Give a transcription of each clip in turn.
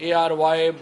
ARY,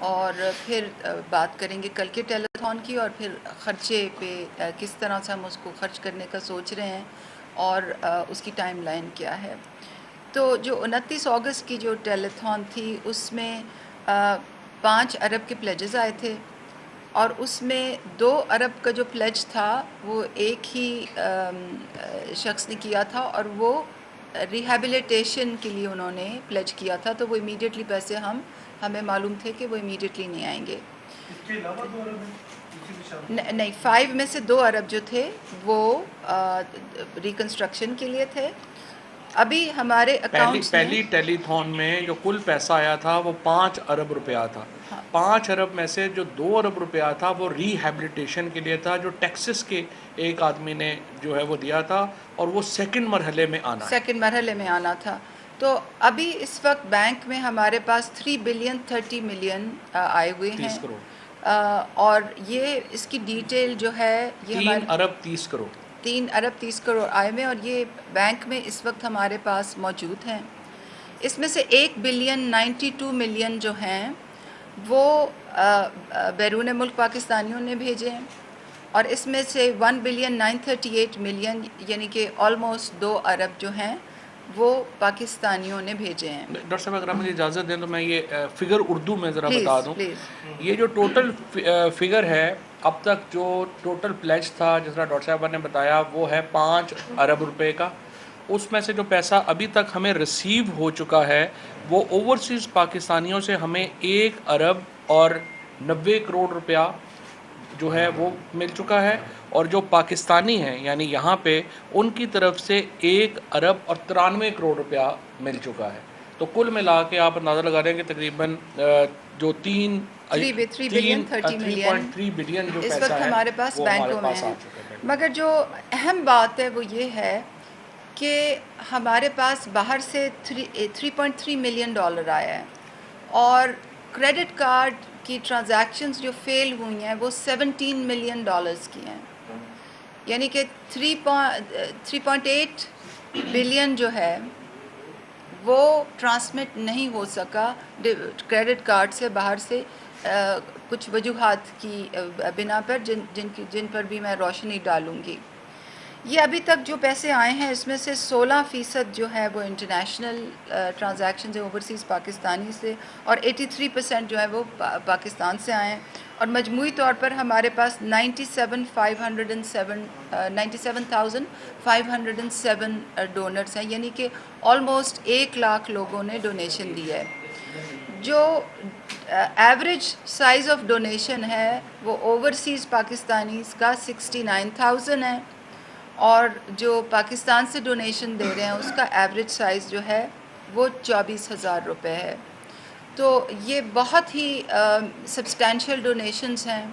اور پھر بات کریں گے کل کے ٹیلیتھون کی، اور پھر خرچے پہ کس طرح سے ہم اس کو خرچ کرنے کا سوچ رہے ہیں اور اس کی ٹائم لائن کیا ہے۔ تو جو 29 اگست کی جو ٹیلیتھون تھی اس میں 5 ارب کے پلیجز آئے تھے، اور اس میں 2 ارب کا جو پلیج تھا وہ ایک ہی شخص نے کیا تھا، اور وہ ریہیبلیٹیشن کے لیے انہوں نے پلیج کیا تھا، تو وہ امیڈیٹلی پیسے ہمیں معلوم تھے کہ وہ امیڈیٹلی نہیں آئیں گے۔ اس کے علاوہ 2 ارب ہیں اسی میں شامل؟ نہیں، 5 میں سے 2 ارب جو تھے وہ ریکنسٹرکشن کے لیے تھے۔ ابھی ہمارے اکاؤنٹس پہلی ٹیلی تھون میں جو کل پیسہ آیا تھا وہ 5 ارب روپیہ تھا۔ 5 ارب میں سے جو 2 ارب روپیہ تھا وہ ری ہیبلیٹیشن کے لیے تھا، جو ٹیکسس کے ایک آدمی نے جو ہے وہ دیا تھا، اور وہ سیکنڈ مرحلے میں آنا ہے۔ سیکنڈ مرحلے میں آنا تھا۔ تو ابھی اس وقت بینک میں ہمارے پاس 3 بلین 30 ملین آئے ہوئے ہیں، 30 کروڑ، اور یہ اس کی ڈیٹیل جو ہے یہ 3 ارب 30 کروڑ 3 ارب 30 کروڑ آئے ہوئے، اور یہ بینک میں اس وقت ہمارے پاس موجود ہیں۔ اس میں سے 1 بلین 92 ملین جو ہیں وہ بیرون ملک پاکستانیوں نے بھیجے ہیں، اور اس میں سے 1 بلین 938 ملین یعنی کہ آلموسٹ 2 ارب جو ہیں وہ پاکستانیوں نے بھیجے ہیں۔ ڈاکٹر صاحب اگر آپ مجھے اجازت دیں تو میں یہ فگر اردو میں ذرا بتا دوں۔ پلیز یہ جو ٹوٹل فگر ہے اب تک، جو ٹوٹل پلیج تھا جس طرح ڈاکٹر صاحبہ نے بتایا، وہ ہے 5 ارب روپے کا۔ اس میں سے جو پیسہ ابھی تک ہمیں ریسیو ہو چکا ہے وہ اوورسیز پاکستانیوں سے ہمیں 1 ارب اور 90 کروڑ روپیہ جو ہے وہ مل چکا ہے، اور جو پاکستانی ہیں یعنی یہاں پہ ان کی طرف سے 1 ارب اور 93 کروڑ روپیہ مل چکا ہے۔ تو کل ملا کے آپ اندازہ لگا رہے ہیں کہ تقریباً جو 3 بلین 30 ملین 3.3 بلین جو اس پیسہ وقت ہے ہمارے پاس وہ ہمارے بینکوں میں پاس آ ہے۔ چکا ہے۔ مگر جو اہم بات ہے وہ یہ ہے کہ ہمارے پاس باہر سے 3.3 ملین ڈالر آیا ہے، اور کریڈٹ کارڈ کی ٹرانزیکشنز جو فیل ہوئی ہیں وہ 17 ملین ڈالرز کی ہیں، یعنی کہ 3.8 بلین جو ہے وہ ٹرانسمٹ نہیں ہو سکا کریڈٹ کارڈ سے باہر سے، کچھ وجوہات کی بنا پر جن پر بھی میں روشنی ڈالوں گی۔ یہ ابھی تک جو پیسے آئے ہیں اس میں سے 16% جو ہے وہ انٹرنیشنل ٹرانزیکشنز ہیں اوورسیز پاکستانی سے، اور 83% جو ہے وہ پاکستان سے آئے ہیں، اور مجموعی طور پر ہمارے پاس 97,507 ڈونرز ہیں، یعنی کہ آلموسٹ 1 لاکھ لوگوں نے ڈونیشن دی ہے۔ جو ایوریج سائز آف ڈونیشن ہے وہ اوورسیز پاکستانیز کا 69,000 ہے، اور جو پاکستان سے ڈونیشن دے رہے ہیں اس کا ایوریج سائز جو ہے وہ 24,000 روپے ہے۔ تو یہ بہت ہی سبسٹینشیل ڈونیشنز ہیں،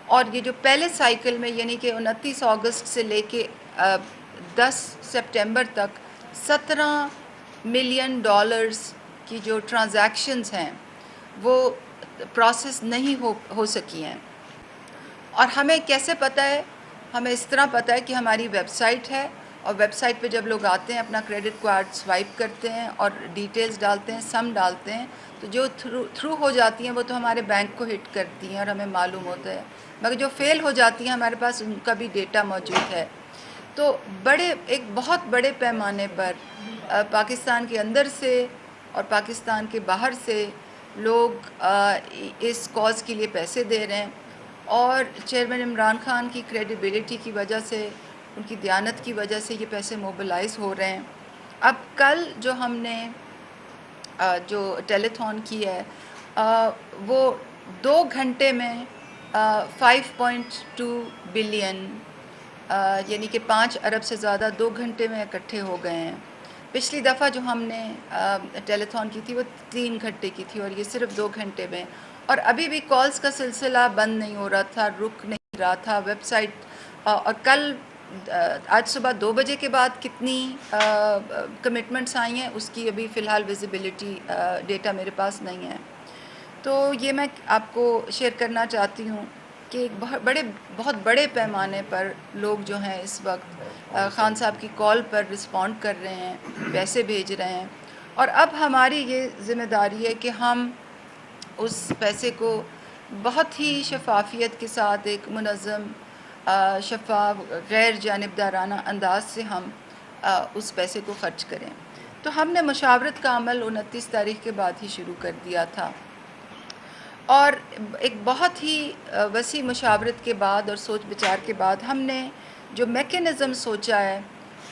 اور یہ جو پہلے سائیکل میں یعنی کہ 29 اگست سے لے کے 10 سپٹمبر تک 17 ملین ڈالرز کی جو ٹرانزیکشنز ہیں وہ پروسیس نہیں ہو سکی ہیں۔ اور ہمیں کیسے پتہ ہے؟ ہمیں اس طرح پتہ ہے کہ ہماری ویب سائٹ ہے، اور ویب سائٹ پہ جب لوگ آتے ہیں اپنا کریڈٹ کارڈ سوائپ کرتے ہیں اور ڈیٹیلز ڈالتے ہیں، سم ڈالتے ہیں، تو جو تھرو ہو جاتی ہیں وہ تو ہمارے بینک کو ہٹ کرتی ہیں اور ہمیں معلوم ہوتا ہے، مگر جو فیل ہو جاتی ہیں ہمارے پاس ان کا بھی ڈیٹا موجود ہے۔ تو ایک بہت بڑے پیمانے پر پاکستان کے اندر سے اور پاکستان کے باہر سے لوگ اس کاز کے لیے پیسے دے رہے ہیں، اور چیئرمین عمران خان کی کریڈیبلٹی کی وجہ سے، ان کی دیانت کی وجہ سے یہ پیسے موبلائز ہو رہے ہیں۔ اب کل جو ہم نے جو ٹیلی تھون کی ہے وہ 2 گھنٹے میں 5.2 بلین یعنی کہ 5 ارب سے زیادہ 2 گھنٹے میں اکٹھے ہو گئے ہیں۔ پچھلی دفعہ جو ہم نے ٹیلی تھون کی تھی وہ 3 گھنٹے کی تھی، اور یہ صرف 2 گھنٹے میں، اور ابھی بھی کالز کا سلسلہ بند نہیں ہو رہا تھا، رک نہیں رہا تھا۔ ویب سائٹ اور کل آج صبح 2 بجے کے بعد کتنی کمٹمنٹس آئی ہیں اس کی ابھی فی الحال ویزیبلٹی ڈیٹا میرے پاس نہیں ہے۔ تو یہ میں آپ کو شیئر کرنا چاہتی ہوں کہ ایک بہت بڑے پیمانے پر لوگ جو ہیں اس وقت خان صاحب کی کال پر رسپونڈ کر رہے ہیں، پیسے بھیج رہے ہیں، اور اب ہماری یہ ذمہ داری ہے کہ ہم اس پیسے کو بہت ہی شفافیت کے ساتھ ایک منظم شفاف غیر جانبدارانہ انداز سے ہم اس پیسے کو خرچ کریں. تو ہم نے مشاورت کا عمل 29 تاریخ کے بعد ہی شروع کر دیا تھا، اور ایک بہت ہی وسیع مشاورت کے بعد اور سوچ بچار کے بعد ہم نے جو میکینزم سوچا ہے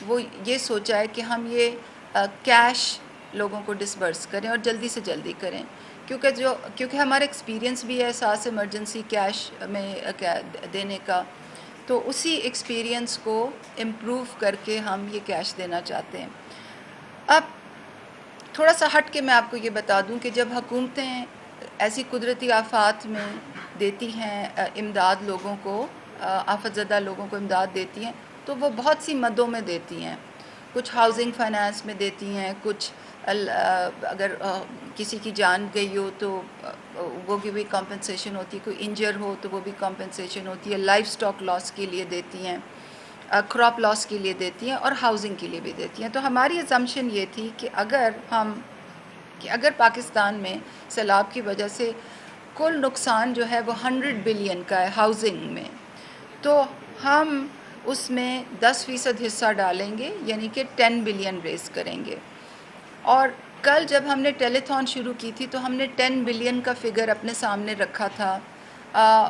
وہ یہ سوچا ہے کہ ہم یہ کیش لوگوں کو ڈسبرس کریں اور جلدی سے جلدی کریں، کیونکہ ہمارا ایکسپیرینس بھی ہے ساتھ ایمرجنسی کیش میں دینے کا، تو اسی ایکسپیرینس کو امپروو کر کے ہم یہ کیش دینا چاہتے ہیں. اب تھوڑا سا ہٹ کے میں آپ کو یہ بتا دوں کہ جب حکومتیں ایسی قدرتی آفات میں دیتی ہیں امداد لوگوں کو، آفت زدہ لوگوں کو امداد دیتی ہیں، تو وہ بہت سی مدوں میں دیتی ہیں. کچھ ہاؤسنگ فائنانس میں دیتی ہیں، کچھ اگر کسی کی جان گئی ہو تو وہ بھی کمپنسیشن ہوتی ہے، کوئی انجر ہو تو وہ بھی کمپنسیشن ہوتی ہے، لائف سٹاک لاس کے لیے دیتی ہیں، کراپ لاس کے لیے دیتی ہیں، اور ہاؤسنگ کے لیے بھی دیتی ہیں. تو ہماری اسمپشن یہ تھی کہ اگر پاکستان میں سیلاب کی وجہ سے کل نقصان جو ہے وہ 100 بلین کا ہے ہاؤسنگ میں، تو ہم اس میں 10% حصہ ڈالیں گے، یعنی کہ 10 بلین ریز کریں گے. اور کل جب ہم نے ٹیلی تھون شروع کی تھی تو ہم نے 10 بلین کا فگر اپنے سامنے رکھا تھا،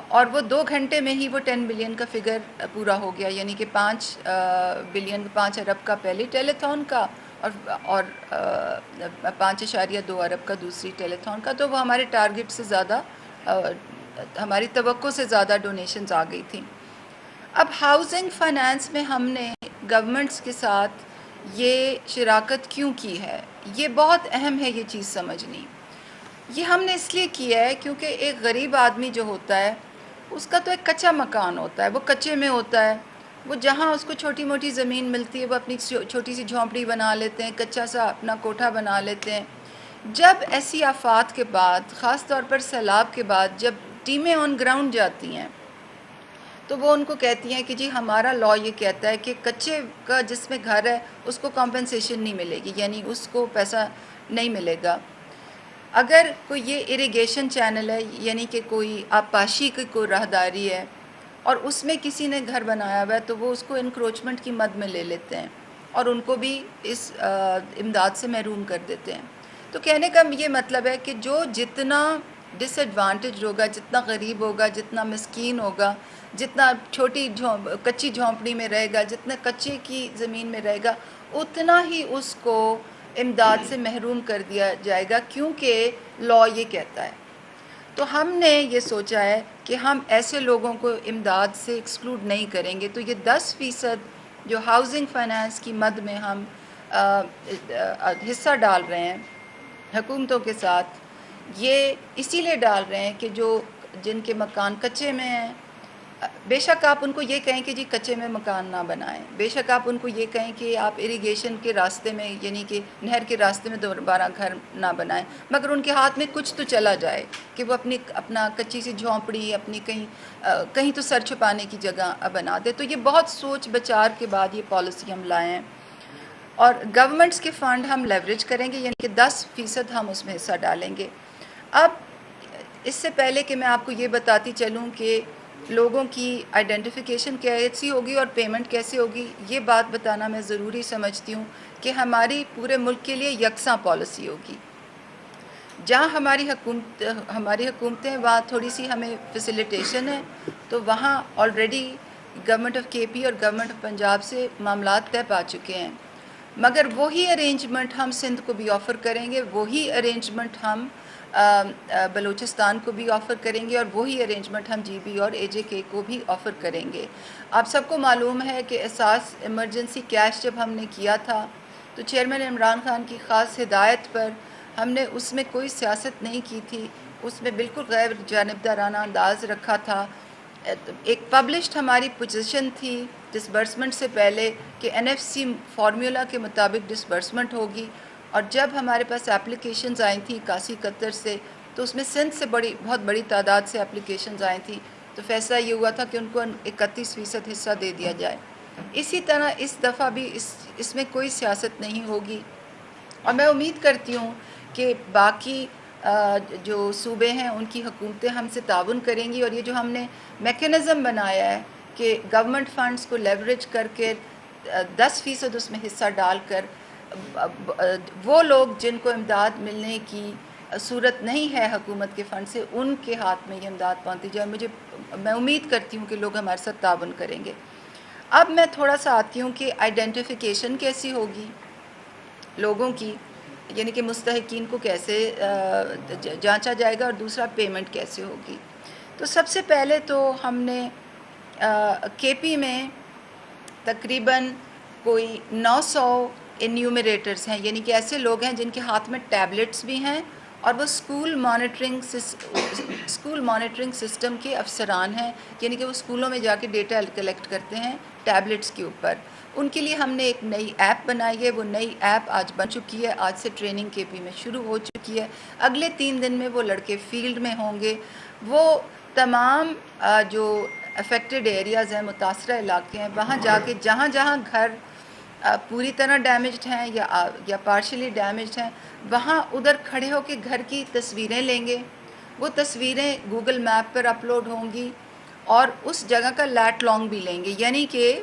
اور وہ 2 گھنٹے میں ہی وہ 10 بلین کا فگر پورا ہو گیا، یعنی کہ 5 ارب کا پہلے ٹیلی تھون کا اور 5.2 ارب کا دوسری ٹیلی تھون کا. تو وہ ہمارے ٹارگٹ سے زیادہ، ہماری توقع سے زیادہ ڈونیشنز آ گئی تھیں. اب ہاؤسنگ فائنانس میں ہم نے گورنمنٹس کے ساتھ یہ شراکت کیوں کی ہے، یہ بہت اہم ہے یہ چیز سمجھنی. یہ ہم نے اس لیے کیا ہے کیونکہ ایک غریب آدمی جو ہوتا ہے اس کا تو ایک کچا مکان ہوتا ہے، وہ کچے میں ہوتا ہے، وہ جہاں اس کو چھوٹی موٹی زمین ملتی ہے وہ اپنی چھوٹی سی جھونپڑی بنا لیتے ہیں، کچا سا اپنا کوٹھا بنا لیتے ہیں. جب ایسی آفات کے بعد، خاص طور پر سیلاب کے بعد، جب ٹیمیں آن گراؤنڈ جاتی ہیں تو وہ ان کو کہتی ہیں کہ جی ہمارا لا یہ کہتا ہے کہ کچے کا جس میں گھر ہے اس کو کمپنسیشن نہیں ملے گی، یعنی اس کو پیسہ نہیں ملے گا. اگر کوئی یہ اریگیشن چینل ہے، یعنی کہ کوئی آبپاشی کی کوئی راہداری ہے اور اس میں کسی نے گھر بنایا ہوا ہے، تو وہ اس کو انکروچمنٹ کی مد میں لے لیتے ہیں اور ان کو بھی اس امداد سے محروم کر دیتے ہیں. تو کہنے کا یہ مطلب ہے کہ جو جتنا ڈس ایڈوانٹیج ہوگا، جتنا غریب ہوگا، جتنا مسکین ہوگا، جتنا چھوٹی کچی جھونپڑی میں رہے گا، جتنا کچے کی زمین میں رہے گا، اتنا ہی اس کو امداد سے محروم کر دیا جائے گا، کیونکہ لا یہ کہتا ہے. تو ہم نے یہ سوچا ہے کہ ہم ایسے لوگوں کو امداد سے ایکسکلوڈ نہیں کریں گے. تو یہ 10% جو ہاؤسنگ فائنانس کی مد میں ہم حصہ ڈال رہے ہیں حکومتوں کے ساتھ، یہ اسی لیے ڈال رہے ہیں کہ جن کے مکان کچے میں ہیں، بے شک آپ ان کو یہ کہیں کہ جی کچے میں مکان نہ بنائیں، بے شک آپ ان کو یہ کہیں کہ آپ اریگیشن کے راستے میں، یعنی کہ نہر کے راستے میں دوبارہ گھر نہ بنائیں، مگر ان کے ہاتھ میں کچھ تو چلا جائے کہ وہ اپنا کچی سی جھونپڑی اپنی کہیں تو سر چھپانے کی جگہ بنا دے. تو یہ بہت سوچ بچار کے بعد یہ پالیسی ہم لائے ہیں، اور گورنمنٹس کے فنڈ ہم لیوریج کریں گے، یعنی کہ 10% ہم اس میں حصہ ڈالیں گے. اب اس سے پہلے کہ میں آپ کو یہ بتاتی چلوں کہ لوگوں کی آئیڈینٹیفیکیشن کیسی ہوگی اور پیمنٹ کیسے ہوگی، یہ بات بتانا میں ضروری سمجھتی ہوں کہ ہماری پورے ملک کے لیے یکساں پالیسی ہوگی. جہاں ہماری حکومتیں وہاں تھوڑی سی ہمیں فیسیلیٹیشن ہے، تو وہاں آلریڈی گورنمنٹ آف کے پی اور گورنمنٹ آف پنجاب سے معاملات طے پا چکے ہیں، مگر وہی ارینجمنٹ ہم سندھ کو بھی آفر کریں گے، وہی ارینجمنٹ ہم بلوچستان کو بھی آفر کریں گے، اور وہی ارینجمنٹ ہم جی بی اور اے جے کے کو بھی آفر کریں گے. آپ سب کو معلوم ہے کہ اساس ایمرجنسی کیش جب ہم نے کیا تھا تو چیئرمین عمران خان کی خاص ہدایت پر ہم نے اس میں کوئی سیاست نہیں کی تھی، اس میں بالکل غیر جانبدارانہ انداز رکھا تھا. ایک پبلشڈ ہماری پوزیشن تھی ڈسبرسمنٹ سے پہلے کہ NFC فارمولا کے مطابق ڈسبرسمنٹ ہوگی، اور جب ہمارے پاس اپلیکیشنز آئی تھیں 81 قطر سے، تو اس میں سندھ سے بہت بڑی تعداد سے اپلیکیشنز آئی تھیں، تو فیصلہ یہ ہوا تھا کہ ان کو 31% حصہ دے دیا جائے. اسی طرح اس دفعہ بھی اس میں کوئی سیاست نہیں ہوگی، اور میں امید کرتی ہوں کہ باقی جو صوبے ہیں ان کی حکومتیں ہم سے تعاون کریں گی، اور یہ جو ہم نے میکینزم بنایا ہے کہ گورنمنٹ فنڈز کو لیوریج کر کے 10% اس میں حصہ ڈال کر وہ لوگ جن کو امداد ملنے کی صورت نہیں ہے حکومت کے فنڈ سے، ان کے ہاتھ میں یہ امداد پہنچتی جائے. میں امید کرتی ہوں کہ لوگ ہمارے ساتھ تعاون کریں گے. اب میں تھوڑا سا آتی ہوں کہ آئیڈینٹیفیکیشن کیسی ہوگی لوگوں کی، یعنی کہ مستحقین کو کیسے جانچا جائے گا، اور دوسرا پیمنٹ کیسے ہوگی. تو سب سے پہلے تو ہم نے کے پی میں تقریباً کوئی 900 انیومریٹرز ہیں، یعنی کہ ایسے لوگ ہیں جن کے ہاتھ میں ٹیبلٹس بھی ہیں، اور وہ اسکول مانیٹرنگ سسٹم کے افسران ہیں، یعنی کہ وہ اسکولوں میں جا کے ڈیٹا کلیکٹ کرتے ہیں ٹیبلٹس کے اوپر. ان کے لیے ہم نے ایک نئی ایپ بنائی ہے. وہ نئی ایپ آج بن چکی ہے، آج سے ٹریننگ کے پی میں شروع ہو چکی ہے. اگلے 3 دن میں وہ لڑکے فیلڈ میں ہوں گے. وہ تمام جو افیکٹڈ ایریاز ہیں، متاثرہ علاقے ہیں، وہاں جا کے جہاں جہاں گھر پوری طرح ڈیمیجڈ ہیں یا پارشلی ڈیمیجڈ ہیں، وہاں ادھر کھڑے ہو کے گھر کی تصویریں لیں گے. وہ تصویریں گوگل میپ پر اپلوڈ ہوں گی، اور اس جگہ کا لیٹ لانگ بھی لیں گے، یعنی کہ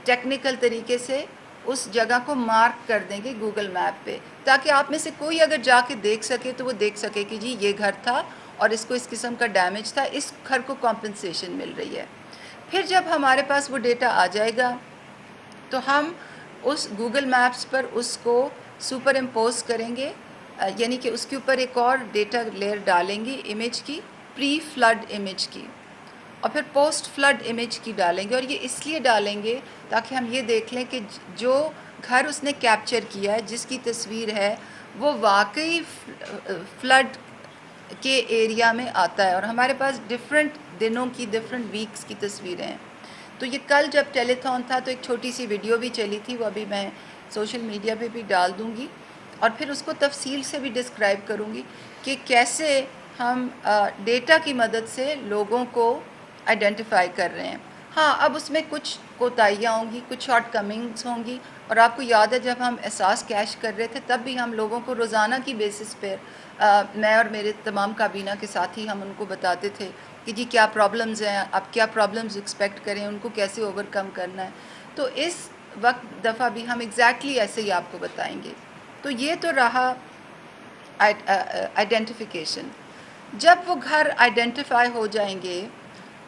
ٹیکنیکل طریقے سے اس جگہ کو مارک کر دیں گے گوگل میپ پہ، تاکہ آپ میں سے کوئی اگر جا کے دیکھ سکے تو وہ دیکھ سکے کہ جی یہ گھر تھا اور اس کو اس قسم کا ڈیمیج تھا، اس گھر کو کمپنسیشن مل رہی ہے. پھر جب ہمارے پاس وہ ڈیٹا آ جائے گا تو ہم اس گوگل میپس پر اس کو سپر امپوز کریں گے، یعنی کہ اس کے اوپر ایک اور ڈیٹا لیئر ڈالیں گے امیج کی، پری فلڈ امیج کی، اور پھر پوسٹ فلڈ امیج کی ڈالیں گے. اور یہ اس لیے ڈالیں گے تاکہ ہم یہ دیکھ لیں کہ جو گھر اس نے کیپچر کیا ہے، جس کی تصویر ہے، وہ واقعی فلڈ کے ایریا میں آتا ہے. اور ہمارے پاس ڈفرینٹ دنوں کی، ڈفرینٹ ویکس کی تصویریں ہیں. تو یہ کل جب ٹیلی تھون تھا تو ایک چھوٹی سی ویڈیو بھی چلی تھی، وہ ابھی میں سوشل میڈیا پہ بھی ڈال دوں گی، اور پھر اس کو تفصیل سے بھی ڈسکرائب کروں گی کہ کیسے ہم ڈیٹا کی مدد سے لوگوں کو آئیڈینٹیفائی کر رہے ہیں. ہاں، اب اس میں کچھ کوتاہیاں ہوں گی، کچھ شارٹ کمنگز ہوں گی. اور آپ کو یاد ہے جب ہم احساس کیش کر رہے تھے تب بھی ہم لوگوں کو روزانہ کی بیسس پہ میں اور میرے تمام کابینہ کے ساتھی ہم ان کو بتاتے تھے کہ جی کیا پرابلمز ہیں، آپ کیا پرابلمز ایکسپیکٹ کریں، ان کو کیسے اوور کم کرنا ہے. تو اس وقت دفعہ بھی ہم ایگزیکٹلی ایسے ہی آپ کو بتائیں گے. تو یہ تو رہا آئیڈینٹیفیکیشن. جب وہ گھر آئیڈینٹیفائی ہو جائیں گے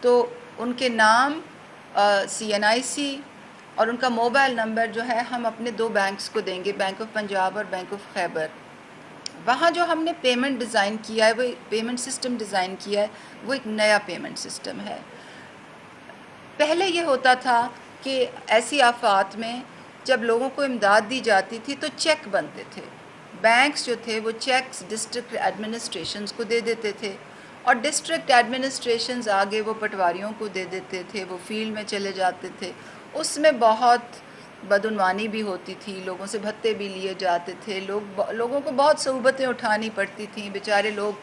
تو ان کے نام، CNIC اور ان کا موبائل نمبر جو ہے ہم اپنے 2 بینکس کو دیں گے، بینک آف پنجاب اور بینک آف خیبر. وہاں جو ہم نے پیمنٹ ڈیزائن کیا ہے، وہ پیمنٹ سسٹم ڈیزائن کیا ہے، وہ ایک نیا پیمنٹ سسٹم ہے. پہلے یہ ہوتا تھا کہ ایسی آفات میں جب لوگوں کو امداد دی جاتی تھی تو چیک بنتے تھے. بینکس جو تھے وہ چیکس ڈسٹرکٹ ایڈمنسٹریشنز کو دے دیتے تھے، اور ڈسٹرکٹ ایڈمنسٹریشنز آگے وہ پٹواریوں کو دے دیتے تھے، وہ فیلڈ میں چلے جاتے تھے. اس میں بہت بدعنوانی بھی ہوتی تھی، لوگوں سے بھتے بھی لیے جاتے تھے، لوگوں کو بہت صعوبتیں اٹھانی پڑتی تھیں. بیچارے لوگ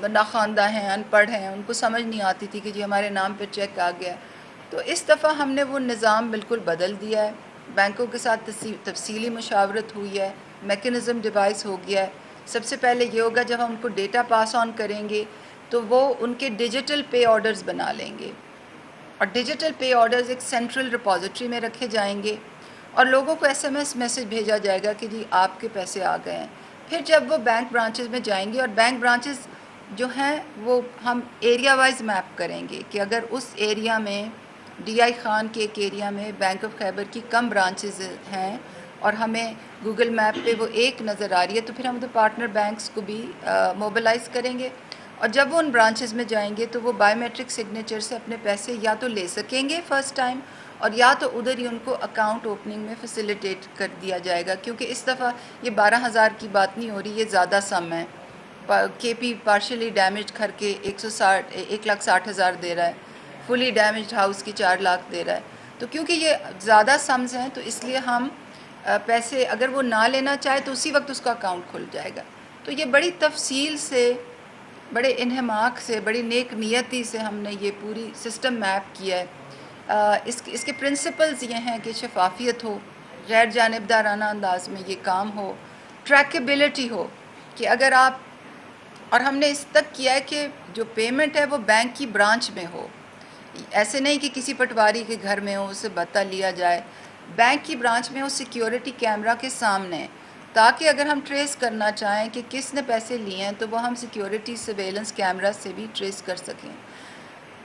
ناخواندہ ہیں، ان پڑھ ہیں، ان کو سمجھ نہیں آتی تھی کہ جی ہمارے نام پہ چیک آ گیا. تو اس دفعہ ہم نے وہ نظام بالکل بدل دیا ہے. بینکوں کے ساتھ تفصیلی مشاورت ہوئی ہے، میکینزم ڈیوائس ہو گیا ہے. سب سے پہلے یہ ہوگا جب ہم ان کو ڈیٹا پاس آن کریں گے تو وہ ان کے ڈیجیٹل پے آرڈرز بنا لیں گے، اور ڈیجیٹل پے آرڈرز ایک سینٹرل ریپوزیٹری میں رکھے جائیں گے، اور لوگوں کو SMS میسج بھیجا جائے گا کہ جی آپ کے پیسے آ گئے ہیں. پھر جب وہ بینک برانچز میں جائیں گے، اور بینک برانچز جو ہیں وہ ہم ایریا وائز میپ کریں گے کہ اگر اس ایریا میں DI خان کے ایک ایریا میں بینک آف خیبر کی کم برانچز ہیں اور ہمیں گوگل میپ پہ وہ ایک نظر آ رہی ہے، تو پھر ہم تو پارٹنر بینکس کو بھی موبلائز کریں گے. اور جب وہ ان برانچز میں جائیں گے تو وہ بائیو میٹرک سگنیچر سے اپنے پیسے یا تو لے سکیں گے فرسٹ ٹائم، اور یا تو ادھر ہی ان کو اکاؤنٹ اوپننگ میں فیسیلیٹیٹ کر دیا جائے گا. کیونکہ اس دفعہ یہ 12,000 کی بات نہیں ہو رہی، یہ زیادہ سم ہے. KP پارشلی ڈیمیج گھر کے 1,60,000 دے رہا ہے، فلی ڈیمیجڈ ہاؤس کی 4 لاکھ دے رہا ہے. تو کیونکہ یہ زیادہ سمز ہیں تو اس لیے ہم پیسے اگر وہ نہ لینا چاہے تو اسی وقت اس کا اکاؤنٹ کھل جائے گا. تو یہ بڑی تفصیل سے، بڑے انہماک سے، بڑی نیک نیتی سے ہم نے یہ پوری سسٹم میپ کیا ہے. اس کے پرنسپلز یہ ہیں کہ شفافیت ہو، غیر جانبدارانہ انداز میں یہ کام ہو، ٹریکیبلٹی ہو کہ اگر آپ اور ہم نے اس تک کیا ہے کہ جو پیمنٹ ہے وہ بینک کی برانچ میں ہو، ایسے نہیں کہ کسی پٹواری کے گھر میں ہو اسے بتا لیا جائے، بینک کی برانچ میں ہو سیکیورٹی کیمرہ کے سامنے، تاکہ اگر ہم ٹریس کرنا چاہیں کہ کس نے پیسے لیے ہیں تو وہ ہم سیکیورٹی سرویلنس کیمرہ سے بھی ٹریس کر سکیں۔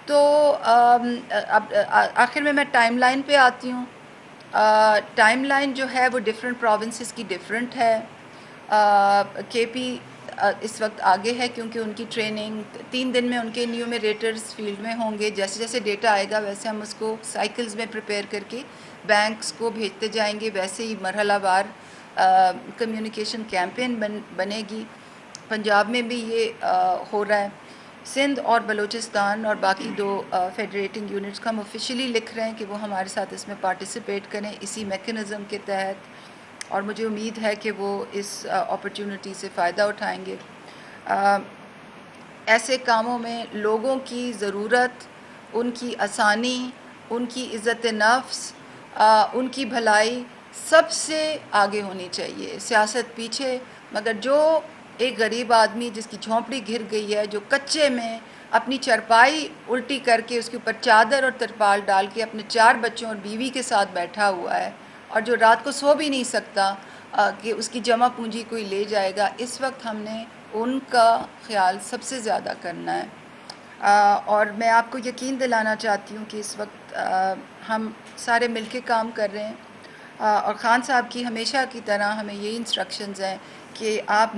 تو اب آخر میں ٹائم لائن پہ آتی ہوں۔ ٹائم لائن جو ہے وہ ڈیفرنٹ پروونسز کی ڈیفرنٹ ہے۔ کے پی اس وقت آگے ہے کیونکہ ان کی ٹریننگ 3 دن میں ان کے نیومیریٹرز فیلڈ میں ہوں گے، جیسے جیسے ڈیٹا آئے گا ویسے ہم اس کو سائیکلز میں پریپیئر کر کے بینکس کو بھیجتے جائیں گے، ویسے ہی مرحلہ وار کمیونیکیشن کیمپین بنے گی۔ پنجاب میں بھی یہ ہو رہا ہے، سندھ اور بلوچستان اور باقی 2 فیڈریٹنگ یونٹس کا ہم آفیشلی لکھ رہے ہیں کہ وہ ہمارے ساتھ اس میں پارٹیسپیٹ کریں اسی میکنزم کے تحت، اور مجھے امید ہے کہ وہ اس اپرچونٹی سے فائدہ اٹھائیں گے۔ ایسے کاموں میں لوگوں کی ضرورت، ان کی آسانی، ان کی عزت نفس، ان کی بھلائی سب سے آگے ہونی چاہیے، سیاست پیچھے۔ مگر جو ایک غریب آدمی جس کی جھونپڑی گر گئی ہے، جو کچے میں اپنی چرپائی الٹی کر کے اس کے اوپر چادر اور ترپال ڈال کے اپنے 4 بچوں اور بیوی کے ساتھ بیٹھا ہوا ہے، اور جو رات کو سو بھی نہیں سکتا کہ اس کی جمع پونجی کوئی لے جائے گا، اس وقت ہم نے ان کا خیال سب سے زیادہ کرنا ہے۔ اور میں آپ کو یقین دلانا چاہتی ہوں کہ اس وقت ہم سارے مل کے کام کر رہے ہیں، اور خان صاحب کی ہمیشہ کی طرح ہمیں یہی انسٹرکشنز ہیں کہ آپ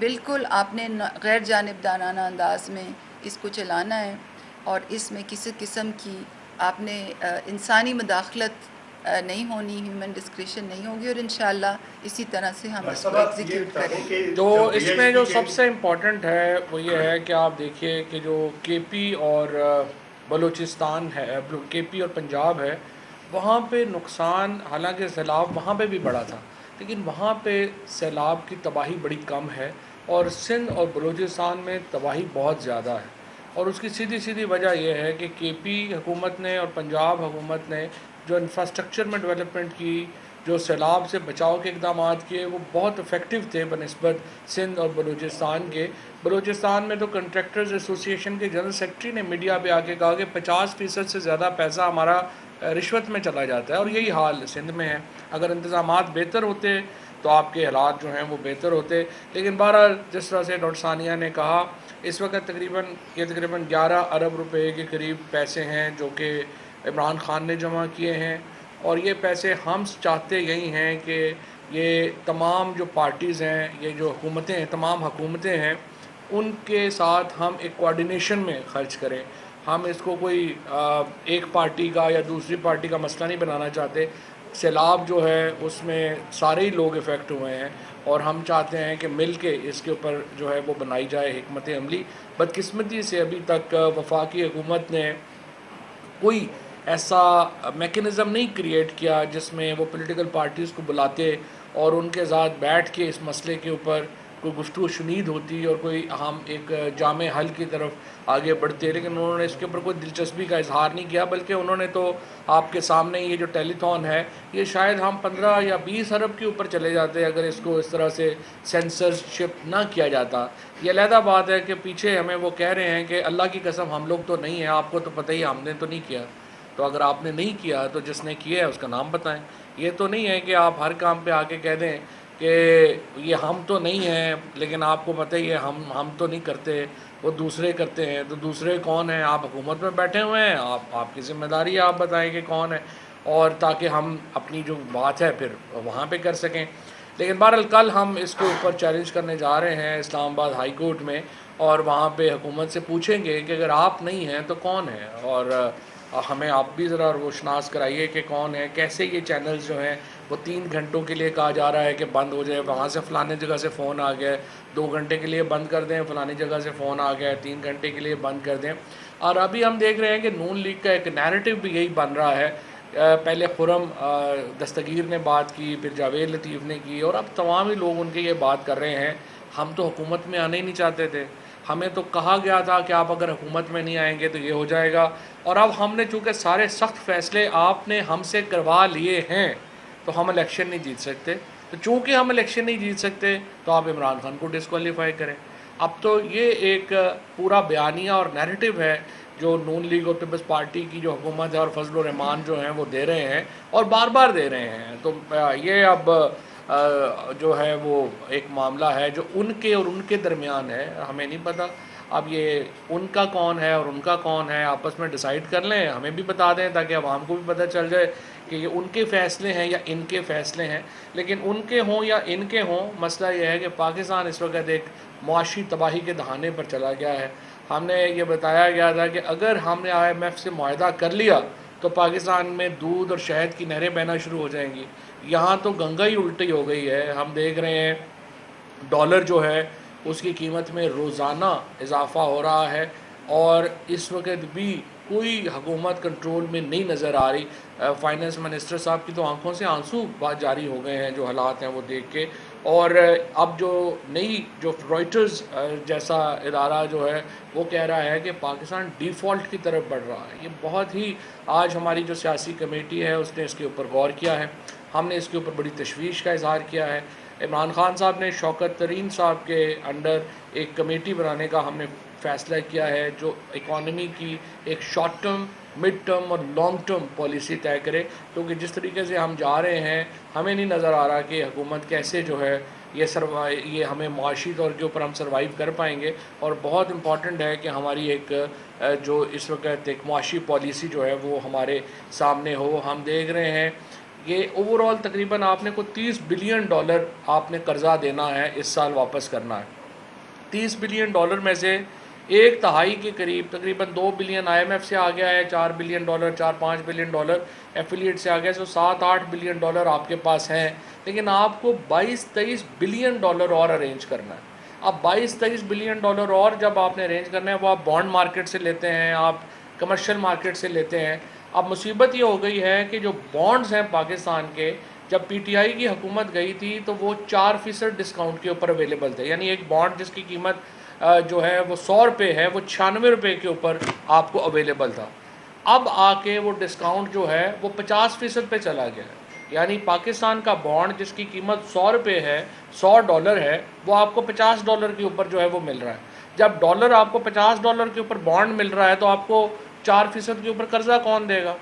بالکل آپ نے غیر جانبدارانہ انداز میں اس کو چلانا ہے، اور اس میں کسی قسم کی آپ نے انسانی مداخلت نہیں ہونی، ہیومن ڈسکریشن نہیں ہوگی، اور انشاءاللہ اسی طرح سے ہم اس کو ایگزیکیوٹ کریں گے۔ جو اس میں جو سب سے امپورٹنٹ ہے وہ یہ ہے کہ آپ دیکھیے کہ جو کے پی اور بلوچستان ہے، کے پی اور پنجاب ہے، وہاں پہ نقصان، حالانکہ سیلاب وہاں پہ بھی بڑا تھا لیکن وہاں پہ سیلاب کی تباہی بڑی کم ہے، اور سندھ اور بلوچستان میں تباہی بہت زیادہ ہے، اور اس کی سیدھی وجہ یہ ہے کہ کے پی حکومت نے اور پنجاب حکومت نے جو انفراسٹرکچر میں ڈیولپمنٹ کی، جو سیلاب سے بچاؤ کے اقدامات کیے، وہ بہت افیکٹو تھے بنسبت سندھ اور بلوچستان کے۔ بلوچستان میں تو کنٹریکٹرز ایسوسی ایشن کے جنرل سیکرٹری نے میڈیا پہ آ کے کہا کہ 50% سے زیادہ پیسہ ہمارا رشوت میں چلا جاتا ہے، اور یہی حال سندھ میں ہے۔ اگر انتظامات بہتر ہوتے تو آپ کے حالات جو ہیں وہ بہتر ہوتے، لیکن بہرحال جس طرح سے ڈاکٹر ثانیہ نے کہا، اس وقت تقریباً 11 ارب روپے کے قریب پیسے ہیں جو کہ عمران خان نے جمع کیے ہیں، اور یہ پیسے ہم چاہتے یہی ہیں کہ یہ تمام جو پارٹیز ہیں، یہ جو حکومتیں ہیں، تمام حکومتیں ہیں، ان کے ساتھ ہم ایک کوارڈینیشن میں خرچ کریں۔ ہم اس کو کوئی ایک پارٹی کا یا دوسری پارٹی کا مسئلہ نہیں بنانا چاہتے۔ سیلاب جو ہے اس میں سارے ہی لوگ افیکٹ ہوئے ہیں، اور ہم چاہتے ہیں کہ مل کے اس کے اوپر جو ہے وہ بنائی جائے حکمت عملی۔ بدقسمتی سے ابھی تک وفاقی حکومت نے کوئی ایسا میکنزم نہیں کریٹ کیا جس میں وہ پولیٹیکل پارٹیز کو بلاتے اور ان کے ساتھ بیٹھ کے اس مسئلے کے اوپر کوئی گفتگو شنید ہوتی اور کوئی ہم ایک جامع حل کی طرف آگے بڑھتے، لیکن انہوں نے اس کے اوپر کوئی دلچسپی کا اظہار نہیں کیا، بلکہ انہوں نے تو آپ کے سامنے یہ جو ٹیلی تھون ہے، یہ شاید ہم 15 یا 20 ارب کے اوپر چلے جاتے اگر اس کو اس طرح سے سینسرشپ نہ کیا جاتا۔ یہ علیحدہ بات ہے کہ پیچھے ہمیں وہ کہہ رہے ہیں کہ اللہ کی قسم ہم لوگ تو نہیں ہیں، آپ کو تو پتہ ہی ہم نے تو نہیں کیا۔ تو اگر آپ نے نہیں کیا تو جس نے کیا ہے اس کا نام بتائیں۔ یہ تو نہیں ہے کہ آپ ہر کام پہ آ کے کہہ دیں کہ یہ ہم تو نہیں ہیں، لیکن آپ کو پتہ ہی ہے ہم تو نہیں کرتے، وہ دوسرے کرتے ہیں۔ تو دوسرے کون ہیں؟ آپ حکومت میں بیٹھے ہوئے ہیں، آپ کی ذمہ داری ہے، آپ بتائیں کہ کون ہے، اور تاکہ ہم اپنی جو بات ہے پھر وہاں پہ کر سکیں۔ لیکن بہرحال کل ہم اس کے اوپر چیلنج کرنے جا رہے ہیں اسلام آباد ہائی کورٹ میں، اور وہاں پہ حکومت سے پوچھیں گے کہ اگر آپ نہیں ہیں تو کون ہے، اور ہمیں آپ بھی ذرا روشناس کرائیے کہ کون ہے، کیسے یہ چینلز جو ہیں وہ 3 گھنٹوں کے لیے کہا جا رہا ہے کہ بند ہو جائے، وہاں سے فلانے جگہ سے فون آ گیا ہے 2 گھنٹے کے لیے بند کر دیں، فلانی جگہ سے فون آ گیا ہے 3 گھنٹے کے لیے بند کر دیں۔ اور ابھی ہم دیکھ رہے ہیں کہ نون لیگ کا ایک نیریٹو بھی یہی بن رہا ہے۔ پہلے خرم دستگیر نے بات کی، پھر جاوید لطیف نے کی، اور اب تمام ہی لوگ ان کے یہ بات کر رہے ہیں ہم تو حکومت میں آنے ہی نہیں چاہتے تھے، ہمیں تو کہا گیا تھا کہ آپ اگر حکومت میں نہیں آئیں گے تو یہ ہو جائے گا، اور اب ہم نے چونکہ سارے سخت فیصلے آپ نے ہم سے کروا لیے ہیں تو ہم الیکشن نہیں جیت سکتے۔ تو چونکہ ہم الیکشن نہیں جیت سکتے تو آپ عمران خان کو ڈسکوالیفائی کریں۔ اب تو یہ ایک پورا بیانیہ اور نیریٹو ہے جو نون لیگ اور پیپلز پارٹی کی جو حکومت ہے اور فضل الرحمان جو ہیں وہ دے رہے ہیں اور بار بار دے رہے ہیں. تو یہ اب جو ہے وہ ایک معاملہ ہے جو ان کے اور ان کے درمیان ہے. ہمیں نہیں پتہ اب یہ ان کا کون ہے اور ان کا کون ہے، آپس میں ڈیسائیڈ کر لیں، ہمیں بھی بتا دیں تاکہ عوام کو بھی پتہ چل جائے کہ یہ ان کے فیصلے ہیں یا ان کے فیصلے ہیں. لیکن ان کے ہوں یا ان کے ہوں، مسئلہ یہ ہے کہ پاکستان اس وقت ایک معاشی تباہی کے دہانے پر چلا گیا ہے. ہم نے یہ بتایا گیا تھا کہ اگر ہم نے IMF سے معاہدہ کر لیا تو پاکستان میں دودھ اور شہد کی نہریں بہنا شروع ہو جائیں گی. یہاں تو گنگا ہی الٹی ہو گئی ہے. ہم دیکھ رہے ہیں ڈالر جو ہے اس کی قیمت میں روزانہ اضافہ ہو رہا ہے اور اس وقت بھی کوئی حکومت کنٹرول میں نہیں نظر آ رہی. فائنانس منسٹر صاحب کی تو آنکھوں سے آنسو جاری ہو گئے ہیں جو حالات ہیں وہ دیکھ کے. اور اب جو رائٹرز جیسا ادارہ جو ہے وہ کہہ رہا ہے کہ پاکستان ڈیفالٹ کی طرف بڑھ رہا ہے. یہ بہت ہی آج ہماری جو سیاسی کمیٹی ہے اس نے اس کے اوپر غور کیا ہے. ہم نے اس کے اوپر بڑی تشویش کا اظہار کیا ہے. عمران خان صاحب نے شوکت ترین صاحب کے انڈر ایک کمیٹی بنانے کا ہم نے فیصلہ کیا ہے جو اکانومی کی ایک شارٹ ٹرم، مڈ ٹرم اور لانگ ٹرم پالیسی طے کرے. کیونکہ جس طریقے سے ہم جا رہے ہیں ہمیں نہیں نظر آ رہا کہ حکومت کیسے جو ہے یہ ہمیں معاشی طور کے اوپر ہم سروائیو کر پائیں گے. اور بہت امپورٹنٹ ہے کہ ہماری ایک جو اس وقت ایک معاشی پالیسی جو ہے وہ ہمارے سامنے ہو. ہم دیکھ رہے ہیں یہ اوور آل تقریباً آپ نے کو $30 بلین آپ نے قرضہ دینا ہے اس سال واپس کرنا ہے. $30 بلین میں سے ایک تہائی کے قریب تقریباً $2 بلین IMF سے آ گیا ہے، $4 بلین 4-5 بلین ایفیلیٹ سے آ گیا ہے. 7-8 بلین آپ کے پاس ہیں. لیکن آپ کو 22-23 بلین اور ارینج کرنا ہے. اب 22-23 بلین اور جب آپ نے ارینج کرنا ہے وہ آپ بانڈ مارکیٹ سے لیتے ہیں، آپ کمرشل مارکیٹ سے لیتے ہیں. اب مصیبت یہ ہو گئی ہے کہ جو بانڈز ہیں پاکستان کے، جب PTI کی حکومت گئی تھی تو وہ 4% ڈسکاؤنٹ کے اوپر اویلیبل تھے. یعنی ایک بانڈ جس کی قیمت جو ہے وہ $100 ہے وہ $96 کے اوپر آپ کو اویلیبل تھا. اب آ کے وہ ڈسکاؤنٹ جو ہے وہ 50% پہ چلا گیا ہے. یعنی پاکستان کا بانڈ جس کی قیمت $100 ہے، $100 ہے، وہ آپ کو $50 کے اوپر جو ہے وہ مل رہا ہے. جب ڈالر آپ کو $50 کے اوپر بانڈ مل رہا ہے تو آپ کو 4% کے اوپر قرضہ کون دے گا؟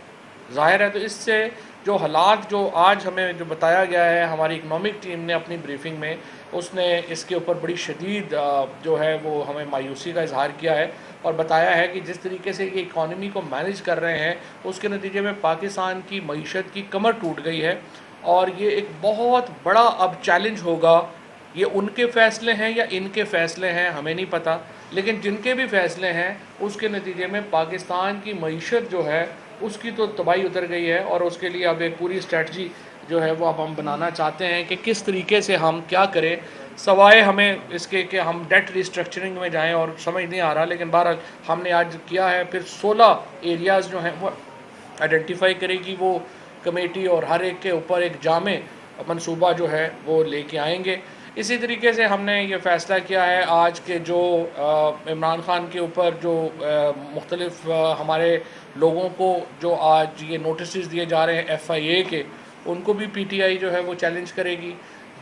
ظاہر ہے. تو اس سے جو حالات جو آج ہمیں جو بتایا گیا ہے ہماری اکنامک ٹیم نے اپنی بریفنگ میں، اس نے اس کے اوپر بڑی شدید جو ہے وہ ہمیں مایوسی کا اظہار کیا ہے اور بتایا ہے کہ جس طریقے سے یہ اکانومی کو مینیج کر رہے ہیں اس کے نتیجے میں پاکستان کی معیشت کی کمر ٹوٹ گئی ہے. اور یہ ایک بہت بڑا اب چیلنج ہوگا. یہ ان کے فیصلے ہیں یا ان کے فیصلے ہیں ہمیں نہیں پتہ، لیکن جن کے بھی فیصلے ہیں اس کے نتیجے میں پاکستان کی معیشت جو ہے اس کی تو تباہی اتر گئی ہے. اور اس کے لیے اب ایک پوری اسٹریٹجی جو ہے وہ اب ہم بنانا چاہتے ہیں کہ کس طریقے سے ہم کیا کریں، سوائے ہمیں اس کے کہ ہم ڈیٹ ریسٹرکچرنگ میں جائیں. اور سمجھ نہیں آ رہا، لیکن بہرحال ہم نے آج کیا ہے. پھر 16 ایریاز جو ہیں وہ آئیڈینٹیفائی کرے گی وہ کمیٹی اور ہر ایک کے اوپر ایک جامع منصوبہ جو ہے وہ لے کے آئیں گے. اسی طریقے سے ہم نے یہ فیصلہ کیا ہے آج کے جو عمران خان کے اوپر جو مختلف ہمارے لوگوں کو جو آج یہ نوٹسز دیے جا رہے ہیں FIA کے، ان کو بھی PTI جو ہے وہ چیلنج کرے گی.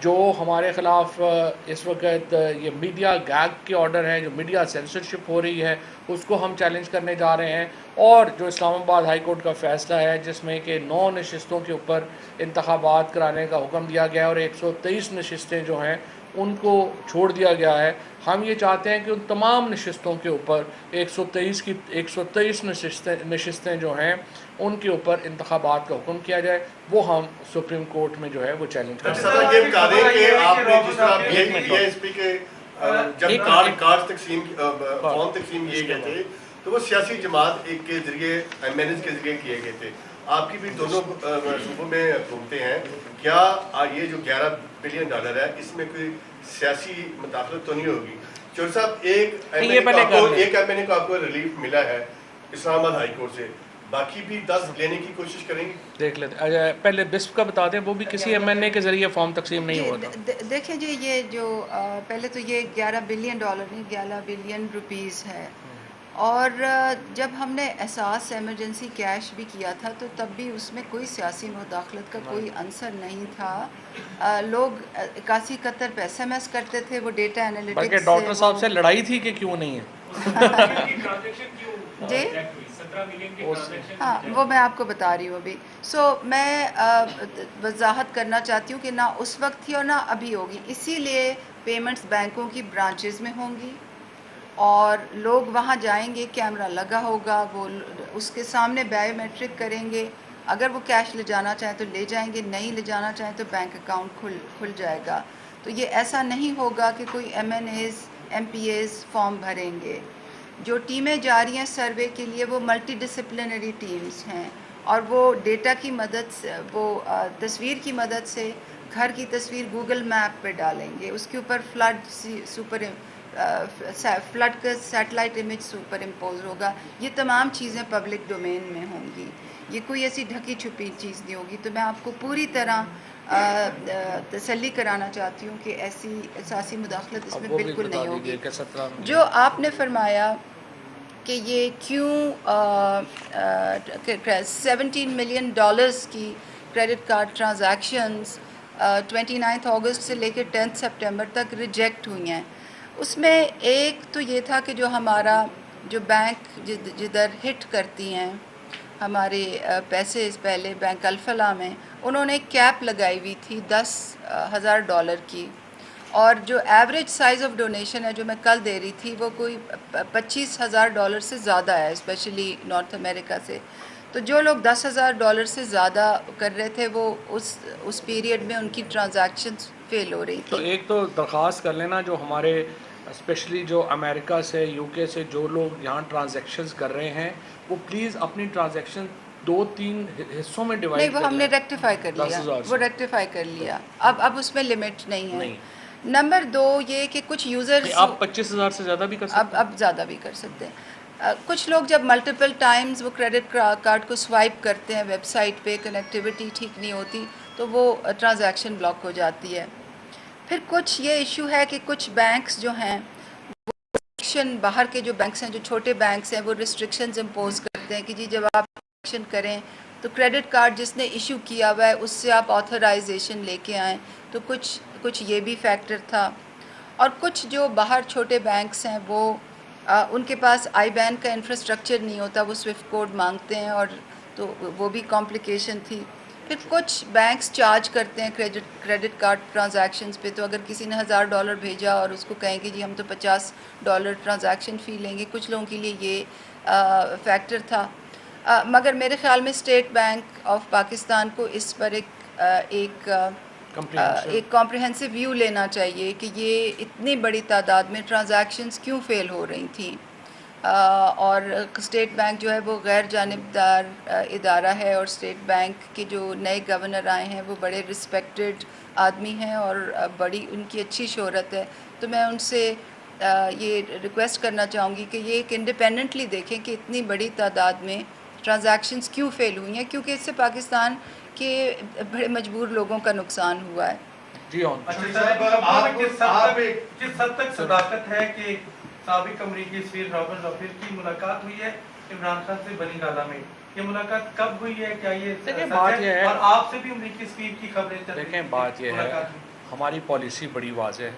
جو ہمارے خلاف اس وقت یہ میڈیا گیگ کے آرڈر ہیں، جو میڈیا سینسرشپ ہو رہی ہے، اس کو ہم چیلنج کرنے جا رہے ہیں. اور جو اسلام آباد ہائی کورٹ کا فیصلہ ہے جس میں کہ 9 نشستوں کے اوپر انتخابات کرانے کا حکم دیا گیا ہے اور 123 نشستیں جو ہیں ان کو چھوڑ دیا گیا ہے. ہم یہ چاہتے ہیں کہ ان تمام نشستوں کے اوپر 123 نشستیں جو ہیں ان کے اوپر انتخابات کا حکم کیا جائے. وہ ہم سپریم کورٹ میں جو ہے وہ چیلنج کریں. یہ بتا دیں کہ آپ نے جس طرح اس پہ کہ جب کارڈ تقسیم فارم تقسیم کیے گئے تھے تو وہ سیاسی جماعت ایک کے ذریعے MNs کے ذریعے کیے گئے تھے. آپ کی بھی دونوں صوبوں میں گھومتے ہیں، کیا یہ جو $11 بلین ہے اس میں کوئی سیاسی مداخلت تو نہیں ہوگی؟ چور صاحب، ایک MNA کو آپ کو ریلیف ملا ہے اسلام آباد ہائی کورٹ سے، باقی بھی 10 لینے کی کوشش کریں گے؟ دیکھ لیتے پہلے بسپ کا بتا دیں، وہ بھی کسی MNA کے ذریعے فارم تقسیم نہیں ہوا تھا. دیکھیں جی، یہ جو پہلے تو یہ $11 بلین نہیں، $11 بلین روپیز ہے. اور جب ہم نے احساس ایمرجنسی کیش بھی کیا تھا تو تب بھی اس میں کوئی سیاسی مداخلت کا کوئی عنصر نہیں تھا. لوگ 81-71 پہ SMS کرتے تھے, وہ ڈیٹا انالیٹکس بلکہ ڈاکٹر صاحب سے لڑائی تھی کہ کیوں نہیں ہے. جی ہاں, وہ میں آپ کو بتا رہی ہوں ابھی. میں وضاحت کرنا چاہتی ہوں کہ نہ اس وقت تھی اور نہ ابھی ہوگی. اسی لیے پیمنٹس بینکوں کی برانچز میں ہوں گی اور لوگ وہاں جائیں گے, کیمرہ لگا ہوگا, وہ اس کے سامنے بایو میٹرک کریں گے. اگر وہ کیش لے جانا چاہیں تو لے جائیں گے, نہیں لے جانا چاہیں تو بینک اکاؤنٹ کھل جائے گا. تو یہ ایسا نہیں ہوگا کہ کوئی MNAs MPAs فارم بھریں گے. جو ٹیمیں جا رہی ہیں سروے کے لیے وہ ملٹی ڈسپلنری ٹیمز ہیں اور وہ ڈیٹا کی مدد سے, وہ تصویر کی مدد سے گھر کی تصویر گوگل میپ پہ ڈالیں گے, اس کے اوپر فلڈ کا سیٹلائٹ امیج سپر امپوز ہوگا. یہ تمام چیزیں پبلک ڈومین میں ہوں گی, یہ کوئی ایسی ڈھکی چھپی چیز نہیں ہوگی. تو میں آپ کو پوری طرح تسلی کرانا چاہتی ہوں کہ ایسی سیاسی مداخلت اس میں بالکل نہیں ہوگی. جو آپ نے فرمایا کہ یہ کیوں $17 ملین کی کریڈٹ کارڈ ٹرانزیکشنز 29 اگست سے لے کے 10 سپٹمبر تک ریجیکٹ ہوئی ہیں, اس میں ایک تو یہ تھا کہ جو ہمارا جو بینک جدھر ہٹ کرتی ہیں ہمارے پیسے پہلے بینک الفلاح میں, انہوں نے کیپ لگائی ہوئی تھی $10,000 کی, اور جو ایوریج سائز آف ڈونیشن ہے جو میں کل دے رہی تھی وہ کوئی $25,000 سے زیادہ ہے, اسپیشلی نارتھ امریکہ سے. تو جو لوگ $10,000 سے زیادہ کر رہے تھے وہ اس پیریڈ میں ان کی ٹرانزیکشنز فیل ہو رہی تھی. تو ایک تو درخواست کر لینا جو ہمارے اسپیشلی جو امریکہ سے UK سے جو لوگ یہاں ٹرانزیکشنز کر رہے ہیں وہ پلیز اپنی ٹرانزیکشن 2-3 حصوں میں ڈیوائڈ نہیں, وہ ہم نے ریکٹیفائی کر لیا, وہ ریکٹیفائی کر لیا. اب اس میں لمٹ نہیں ہے. نمبر 2 یہ کہ کچھ یوزرز آپ 25,000 سے زیادہ بھی کر سکتے ہیں, اب زیادہ بھی کر سکتے ہیں. کچھ لوگ جب ملٹیپل ٹائمز وہ کریڈٹ کارڈ کو سوائپ کرتے ہیں ویب سائٹ پہ, کنیکٹیوٹی ٹھیک نہیں ہوتی تو وہ ٹرانزیکشن بلاک ہو جاتی ہے. پھر کچھ یہ ایشو ہے کہ کچھ بینکس جو ہیں وہ باہر کے جو بینکس ہیں, جو چھوٹے بینکس ہیں, وہ ریسٹرکشنز امپوز کرتے ہیں کہ جی جب آپ ٹرانزیکشن کریں تو کریڈٹ کارڈ جس نے ایشو کیا ہوا ہے اس سے آپ آتھرائزیشن لے کے آئیں. تو کچھ یہ بھی فیکٹر تھا. اور کچھ جو باہر چھوٹے بینکس ہیں وہ ان کے پاس IBAN کا انفراسٹرکچر نہیں ہوتا, وہ سوئفٹ کوڈ مانگتے ہیں, اور تو وہ بھی کمپلیکیشن تھی. پھر کچھ بینکس چارج کرتے ہیں کریڈٹ کارڈ ٹرانزیکشنز پہ, تو اگر کسی نے $1,000 بھیجا اور اس کو کہیں کہ جی ہم تو $50 ٹرانزیکشن فی لیں گے, کچھ لوگوں کے لیے یہ فیکٹر تھا. مگر میرے خیال میں اسٹیٹ بینک آف پاکستان کو اس پر ایک کمپریہنسو ویو لینا چاہیے کہ یہ اتنی بڑی تعداد میں ٹرانزیکشنز کیوں فیل ہو رہی تھیں. اور اسٹیٹ بینک جو ہے وہ غیر جانبدار ادارہ ہے, اور اسٹیٹ بینک کے جو نئے گورنر آئے ہیں وہ بڑے رسپیکٹڈ آدمی ہیں اور بڑی ان کی اچھی شہرت ہے. تو میں ان سے یہ ریکویسٹ کرنا چاہوں گی کہ یہ ایک انڈیپینڈنٹلی دیکھیں کہ اتنی بڑی تعداد میں ٹرانزیکشنز کیوں فیل ہوئی ہیں, کیونکہ اس سے پاکستان کے بڑے مجبور لوگوں کا نقصان ہوا ہے. جی کس حد تک صداقت ہے کہ سابق امریکی سفیر رابن رافیل کی ملاقات ہوئی ہے عمران خان سے بنی گالہ میں؟ یہ ملاقات کب ہوئی ہے, کیا یہ سچ ہے؟ اور آپ سے بھی امریکی سفیر کی خبریں چل رہی ہیں. دیکھیں بات یہ ہے, ہماری پالیسی بڑی واضح ہے.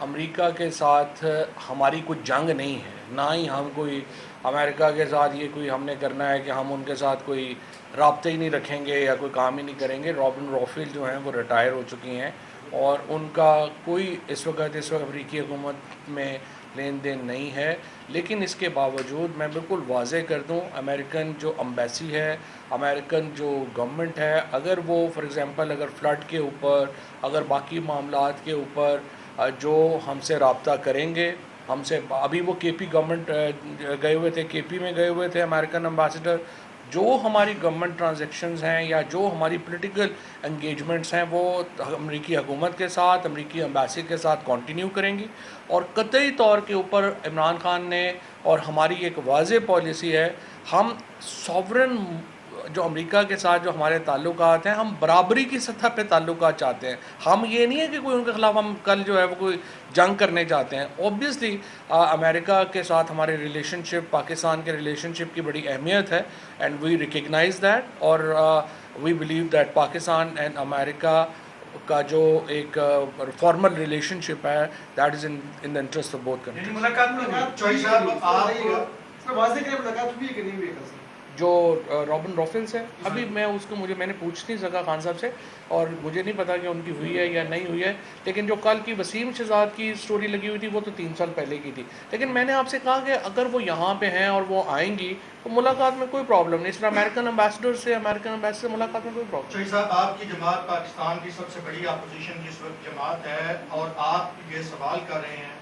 امریکہ کے ساتھ ہماری کوئی جنگ نہیں ہے, نہ ہی ہم کوئی امریکہ کے ساتھ یہ کوئی ہم نے کرنا ہے کہ ہم ان کے ساتھ کوئی رابطے ہی نہیں رکھیں گے یا کوئی کام ہی نہیں کریں گے. رابن رافیل جو ہیں وہ ریٹائر ہو چکی ہیں اور ان کا کوئی اس وقت امریکی حکومت میں لین دین نہیں ہے. لیکن اس کے باوجود میں بالکل واضح کر دوں, امریکن جو امبیسی ہے, امریکن جو گورنمنٹ ہے, اگر وہ فار ایگزامپل اگر فلڈ کے اوپر, اگر باقی معاملات کے اوپر جو ہم سے رابطہ کریں گے, ہم سے ابھی وہ KP گورنمنٹ گئے ہوئے تھے, KP میں گئے ہوئے تھے امریکن امبیسڈر, جو ہماری گورنمنٹ ٹرانزیکشنز ہیں یا جو ہماری پولیٹیکل انگیجمنٹس ہیں وہ امریکی حکومت کے ساتھ, امریکی امبیسی کے ساتھ کنٹینیو کریں گی. اور قطعی طور کے اوپر عمران خان نے, اور ہماری ایک واضح پالیسی ہے, ہم ساورن جو امریکہ کے ساتھ جو ہمارے تعلقات ہیں ہم برابری کی سطح پہ تعلقات چاہتے ہیں. ہم یہ نہیں ہے کہ کوئی ان کے خلاف ہم کل جو ہے وہ کوئی جنگ کرنے چاہتے ہیں. اوبیسلی امریکہ کے ساتھ ہمارے ریلیشن شپ پاکستان کے ریلیشن شپ کی بڑی اہمیت ہے اینڈ وی ریکگنائز دیٹ اور we believe that Pakistan and America کا جو ایک فارمل ریلیشن شپ ہے that is in the interest of both countries. جو رابن رافل سے ابھی میں اس کو میں نے پوچھ نہیں سکا خان صاحب سے اور مجھے نہیں پتا کہ ان کی ہوئی ہے یا نہیں ہوئی ہے, لیکن جو کل کی وسیم شہزاد کی سٹوری لگی ہوئی تھی وہ تو 3 سال پہلے کی تھی. لیکن میں نے آپ سے کہا کہ اگر وہ یہاں پہ ہیں اور وہ آئیں گی تو ملاقات میں کوئی پرابلم نہیں. اس طرح امریکن امبیسڈر سے ملاقات میں کوئی پرابلم نہیں. صاحب آپ کی جماعت پاکستان کی سب سے بڑی اپوزیشن کی اس وقت جماعت ہے اور آپ یہ سوال کر رہے ہیں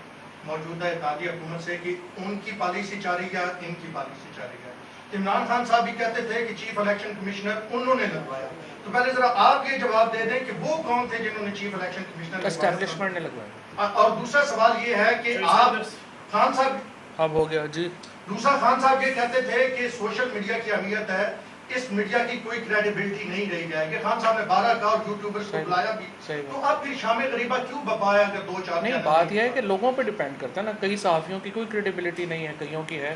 موجودہ اتحادی حکومت سے کہ ان کی پالیسی جاری ہے ان کی پالیسی جاری ہے. عمران خان صاحب بھی کہتے تھے کہ چیف الیکشن کمشنر انہوں نے لگوایا. تو پہلے ذرا آپ یہ جواب دے دیں کہ وہ کون تھے جنہوں نے چیف الیکشن کمشنر اسٹیبلشمنٹ نے لگوایا. اور دوسرا سوال یہ ہے کہ آپ خان صاحب اب ہو گیا جی. دوسرا خان صاحب یہ کہتے تھے کہ سوشل میڈیا کی اہمیت ہے, اس میڈیا کی کوئی کریڈیبلٹی نہیں رہی جائے گی. خان صاحب نے 12 کا اور یوٹیوبرز کو بلایا بھی, تو اب پھر شام غریبہ کیوں بپایا کہ 2-4 نہیں. بات یہ ہے کہ لوگوں پہ ڈیپینڈ کرتا ہے نا. کئی صحافیوں کی کوئی کریڈیبلٹی نہیں ہے, کئیوں کی ہے.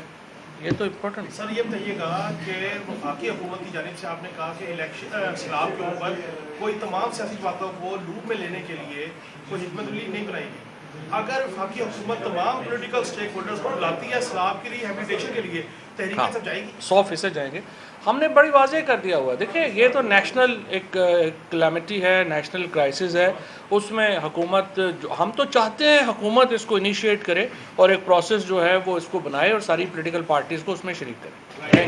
یہ تو امپورٹنٹ. سر یہ بتائیے گا کہ وفاقی حکومت کی جانب سے آپ نے کہا کہ الیکشن انقلاب کے اوپر کوئی تمام سیاسی جماعتوں کو لوپ میں لینے کے لیے کوئی حکمت عملی نہیں بنائی گئی. اگر وفاقی حکومت تمام پولیٹیکل سٹیک ہولڈرز کو بلاتی ہے اسلام کے لیے ریہیبلیٹیشن کے لیے, تحریک سب جائے گی 100% جائیں گے. ہم نے بڑی واضح کر دیا ہوا ہے. دیکھیں یہ تو نیشنل ایک کلیمٹی ہے, نیشنل کرائسس ہے. اس میں حکومت ہم تو چاہتے ہیں حکومت اس کو انیشیٹ کرے اور ایک پروسیس جو ہے وہ اس کو بنائے اور ساری پولیٹیکل پارٹیز کو اس میں شریک کرے.